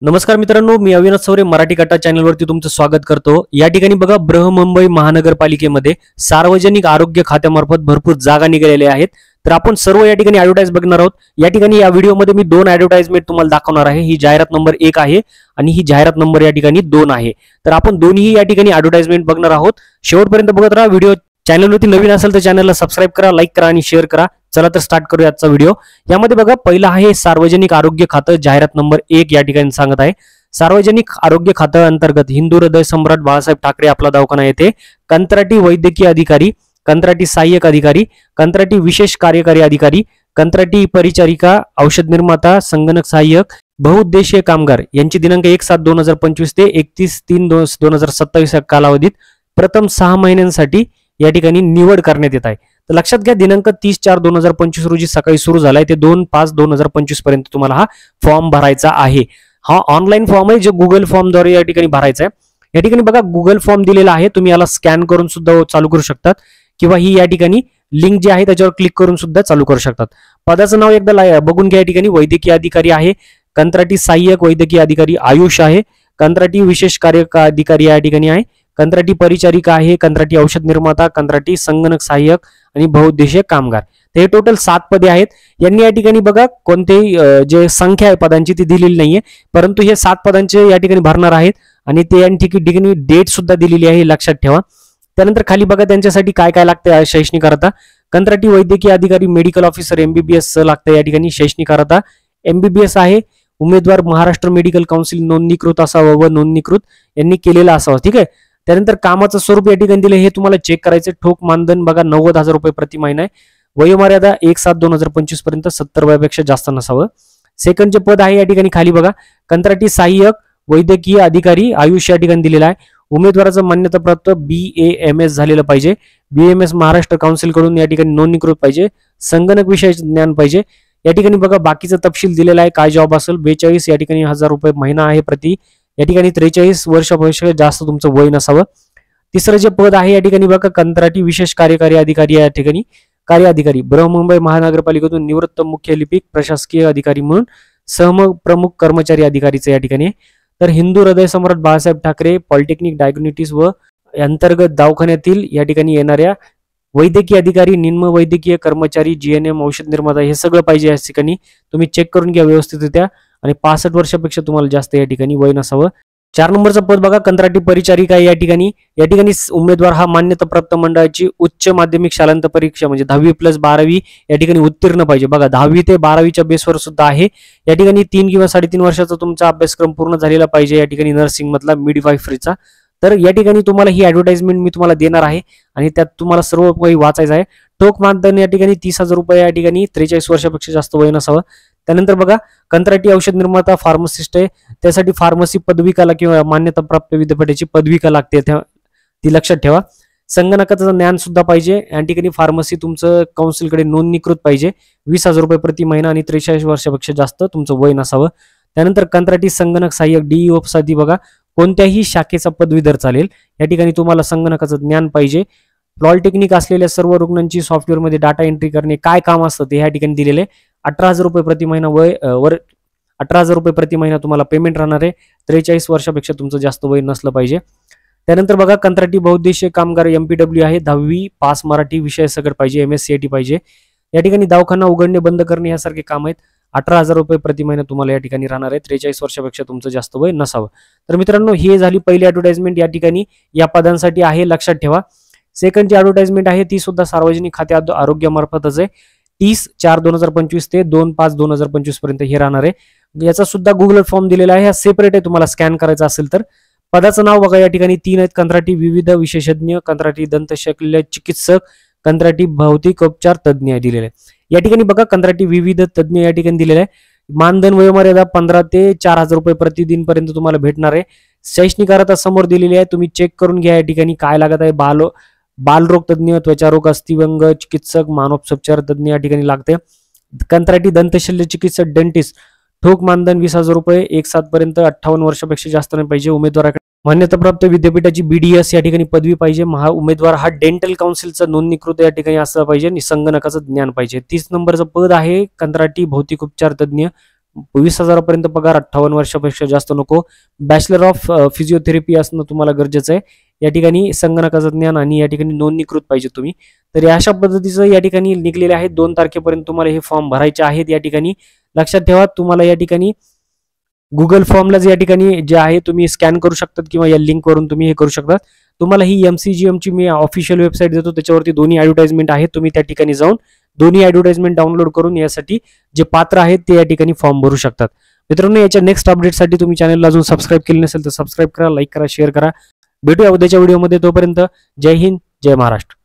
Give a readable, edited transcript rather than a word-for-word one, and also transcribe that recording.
नमस्कार मित्रांनो, मी अविनाश सौरे मराठी कट्टा चॅनलवरती तुमचं स्वागत करतो। या ठिकाणी बघा, बृहन्मुंबई महानगरपालिकेमध्ये सार्वजनिक आरोग्य खात्यामार्फत भरपूर जागा निघालेल्या आहेत। तर आपण सर्व या ठिकाणी ॲडव्हर्टाइज बघणार आहोत। या ठिकाणी या व्हिडिओमध्ये मी दोन ॲडव्हर्टाइजमेंट तुम्हाला दाखवणार आहे। ही जाहिरात नंबर 1 आहे आणि ही जाहिरात नंबर या ठिकाणी 2 आहे। तर आपण दोन्ही या ठिकाणी ॲडव्हर्टाइजमेंट बघणार आहोत। शेवटपर्यंत बघत राहा व्हिडिओ। चॅनलवरती नवीन असेल तर चॅनलला सबस्क्राइब करा, लाईक करा आणि शेअर करा। चला तर स्टार्ट करूया आजचा व्हिडिओ। यामध्ये बघा, पहिला आहे सार्वजनिक आरोग्य खातं, जाहिरात नंबर 1 या ठिकाणी सांगत आहे। सार्वजनिक आरोग्य खातं अंतर्गत हिंदू हृदय सम्राट बाळासाहेब ठाकरे आपला दवाखाना येथे कंत्राटी वैद्यकीय अधिकारी, कंत्राटी सहाय्यक अधिकारी, कंत्राटी विशेष कार्यकारी अधिकारी, कंत्राटी परिचारिका, औषध निर्माता, संगणक सहाय्यक, बहुउद्देशीय कामगार यांची दिनांक 1/7/2025 ते 31/3/2027 या कालावधीत प्रथम 6 महिन्यांसाठी या ठिकाणी निवड करण्यात येत आहे। तर लक्षात घ्या, दिनांक 30/4/2025 रोजी सकाळी सुरू झालाय ते 2/5/2025 पर्यंत तुम्हाला हा फॉर्म भरायचा आहे। हा ऑनलाईन फॉर्म आहे, जो गुगल फॉर्म द्वारे या ठिकाणी भरायचा आहे। या ठिकाणी बघा, गुगल फॉर्म दिलेला आहे, तुम्ही याला स्कॅन करून सुद्धा चालू करू शकतात किंवा ही या ठिकाणी लिंक जी आहे त्याच्यावर क्लिक करून सुद्धा चालू करू शकतात। पदाचं नाव एकदा बघून घ्या। या ठिकाणी वैद्यकीय अधिकारी आहे, कंत्राटी सहाय्यक वैद्यकीय अधिकारी आयुष आहे, कंत्राटी विशेष कार्यकारी अधिकारी या ठिकाणी आहे, कंत्राटी परिचारिका आहे, कंत्राटी औषध निर्माता, कंत्राटी संगणक सहाय्यक आणि बहुउद्देशीय कामगार। हे टोटल 7 पदे आहेत। यांनी या ठिकाणी बघा, कोणतेही जे संख्या आहे पदांची ती दिलेली नाहीये, परंतु हे 7 पदांचे या ठिकाणी भरणार आहेत आणि ते या ठिकाणी डेट सुद्धा दिलेली आहे, लक्षात ठेवा। त्यानंतर खाली बघा, त्यांच्यासाठी काय काय लागतं शैक्षणिक अर्हता। कंत्राटी वैद्यकीय अधिकारी मेडिकल ऑफिसर MBBS लागतं या ठिकाणी शैक्षणिक अर्हता। MBBS आहे, उमेदवार महाराष्ट्र मेडिकल काउन्सिल नोंदणीकृत असावा व नोंदणीकृत यांनी केलेला असावा, ठीक आहे। त्यानंतर कामाचं स्वरूप या ठिकाणी दिले, हे तुम्हाला चेक करायचं। ठोक मानधन बघा 90,000 रुपये प्रति महिना आहे। वयोमर्यादा 1/7/2025 पर्यंत 70 वयापेक्षा जास्त नसावं। सेकंडचे पद आहे या ठिकाणी खाली बघा, कंत्राटी सहाय्यक वैद्यकीय अधिकारी आयुष या ठिकाणी दिलेला आहे। उमेदवाराचं मान्यताप्राप्त BAMS झालेलं पाहिजे, BAMS महाराष्ट्र काउन्सिल कडून या ठिकाणी नोंदणीकृत पाहिजे, संगणक विषयाचे ज्ञान पाहिजे। या ठिकाणी बघा, बाकीचा तपशील दिलेला आहे, काय जॉब असेल। 42 या ठिकाणी 1000 रुपये महिना आहे प्रति। या ठिकाणी 43 वर्षापेक्षा जास्त तुमचं वय नसावं। तिसरं जे पद आहे या ठिकाणी बघा, कंत्राटी विशेष कार्यकारी अधिकारी या ठिकाणी कार्य अधिकारी, बृहन्मुंबई महानगरपालिकेतून निवृत्त मुख्य लिपिक प्रशासकीय अधिकारी म्हणून सहप्रमुख कर्मचारी अधिकारीचे या ठिकाणी। तर हिंदू हृदय सम्राट बाळासाहेब ठाकरे पॉलिटेक्निक डायग्नोस्टिक्स व अंतर्गत दवाखान्यातील या ठिकाणी येणाऱ्या वैद्यकीय अधिकारी, निम्न वैद्यकीय कर्मचारी, GNM, औषध निर्माता हे सगळं पाहिजे। या ठिकाणी तुम्ही चेक करून घ्या व्यवस्थितरित्या आणि 65 वर्षापेक्षा तुम्हाला जास्त या ठिकाणी वय नसावं। 4 नंबरचं पद बघा, कंत्राटी परिचारिका या ठिकाणी उमेदवार हा मान्यताप्राप्त मंडळाची उच्च माध्यमिक शालांत परीक्षा म्हणजे 10वी+12वी या ठिकाणी उत्तीर्ण पाहिजे। बघा, 10वी ते 12वीच्या बेसवर सुद्धा आहे। या ठिकाणी 3 किंवा 3.5 वर्षाचा तुमचा अभ्यासक्रम पूर्ण झालेला पाहिजे या ठिकाणी नर्सिंग मधला, मिडवाईफरीचा। तर या ठिकाणी तुम्हाला ही ॲडव्हर्टाइजमेंट मी तुम्हाला देणार आहे आणि त्यात तुम्हाला सर्व काही वाचायचं आहे। ठोक मानधन या ठिकाणी 30,000 रुपये या ठिकाणी 43 वर्षापेक्षा जास्त वय नसावं। त्यानंतर बघा, कंत्राटी औषध निर्माता फार्मासिस्ट आहे, त्यासाठी फार्मसी पदविकाला किंवा मान्यताप्राप्त विद्यापीठाची पदविका लागते, ती लक्षात ठेवा। संगणकाचं ज्ञान सुद्धा पाहिजे। या ठिकाणी फार्मसी तुमचं काउन्सिलकडे नोंदणीकृत पाहिजे। 20,000 रुपये प्रति महिना आणि 43 वर्षापेक्षा जास्त तुमचं वय नसावं। त्यानंतर कंत्राटी संगणक सहाय्यक DEO साठी बघा, कोणत्याही शाखेचा पदवीधर चालेल। या ठिकाणी तुम्हाला संगणकाचं ज्ञान पाहिजे। पॉलिटेक्निक असलेल्या सर्व रुग्णांची सॉफ्टवेअरमध्ये डाटा एंट्री करणे काय काम असतं ते या ठिकाणी दिलेले। 18,000 रुपये प्रति महिना 18,000 रुपये प्रति महिना तुम्हाला पेमेंट राहणार आहे। 43 वर्षापेक्षा तुमचं जास्त वय नसलं पाहिजे। त्यानंतर बघा, कंत्राटी बहुउद्देशीय कामगार MPW आहे, 10वी पास मराठी विषय सगळं पाहिजे, MSCIT पाहिजे। या ठिकाणी दवाखाना उघडणे बंद करणे यासारखे काम आहेत। 18,000 रुपये प्रति महिना तुम्हाला या ठिकाणी राहणार आहे। 43 वर्षापेक्षा तुमचं जास्त वय नसावं। तर मित्रांनो, ही झाली पहिली ॲडव्हर्टाइजमेंट या ठिकाणी या पदांसाठी आहे, लक्षात ठेवा। सेकंडची ॲडव्हर्टाइजमेंट आहे ती सुद्धा सार्वजनिक खाते आरोग्यामार्फतच आहे। 30/4/2025 ते 2/5/2025 पर्यंत हे राहणार आहे। याचा सुद्धा गुगल फॉर्म दिलेला आहे, हा सेपरेट आहे, तुम्हाला स्कॅन करायचा असेल तर। पदाचं नाव बघा, या ठिकाणी 3 आहेत, कंत्राटी विविध विशेषज्ञ, कंत्राटी दंतशल्य चिकित्सक, कंत्राटी भौतिक उपचार तज्ज्ञ दिलेले आहे। या ठिकाणी बघा, कंत्राटी विविध तज्ज्ञ या ठिकाणी दिलेलं आहे। मानधन वयोमर्यादा 15 ते 4,000 रुपये प्रतिदिन पर्यंत तुम्हाला भेटणार आहे। शैक्षणिक अर्हता समोर दिलेली आहे, तुम्ही चेक करून घ्या। या ठिकाणी काय लागत आहे, बालरोग तज्ज्ञ, त्वचारोग, अस्थिभंग चिकित्सक, मानसोपचार तज्ज्ञ या ठिकाणी लागते। कंत्राटी दंतशल्य चिकित्सक डेंटिस्ट, ठोक मानधन 20,000 रुपये 1/7 पर्यंत, 58 वर्षापेक्षा जास्त नाही पाहिजे। उमेदवाराकडे मान्यताप्राप्त विद्यापीठाची BDS या ठिकाणी पदवी पाहिजे। उमेदवार हा डेंटल काउन्सिलचा नोंदणीकृत या ठिकाणी असला पाहिजे आणि संगणकाचं ज्ञान पाहिजे। 30 नंबरचं पद आहे कंत्राटी भौतिक उपचार तज्ज्ञ, 20,000पर्यंत पगार, 58 वर्षापेक्षा जास्त नको, बॅचलर ऑफ फिजिओथेरपी असणं तुम्हाला गरजेचं आहे. या ठिकाणी संगणकाचं ज्ञान आणि या ठिकाणी नोंदणीकृत पाहिजे तुम्ही. तर अशा पद्धतीचं या ठिकाणी निघलेले आहेत. 2 तारखेपर्यंत तुम्हाला हे फॉर्म भरायचे आहेत. या ठिकाणी लक्षात ठेवा, तुम्हाला या ठिकाणी गुगल फॉर्मला या ठिकाणी जे आहे तुम्ही स्कॅन करू शकतात किंवा या लिंकवरून तुम्ही हे करू शकतात. तुम्हाला ही MCGM ची मी ऑफिशियल वेबसाईट देतो, त्याच्यावरती दोन्ही ॲडव्हर्टाइजमेंट आहेत. तुम्ही त्या ठिकाणी जाऊन दोन्ही ॲडव्हर्टाइजमेंट डाउनलोड करून यासाठी जे पात्र आहेत ते या ठिकाणी फॉर्म भरू शकतात. मित्रांनो, याच्या नेक्स्ट अपडेटसाठी तुम्ही चॅनलला अजून सबस्क्राईब केले नसेल तर सबस्क्राईब करा, लाईक करा, शेअर करा. भेटूया उद्याच्या व्हिडिओमध्ये. तोपर्यंत जय हिंद, जय महाराष्ट्र.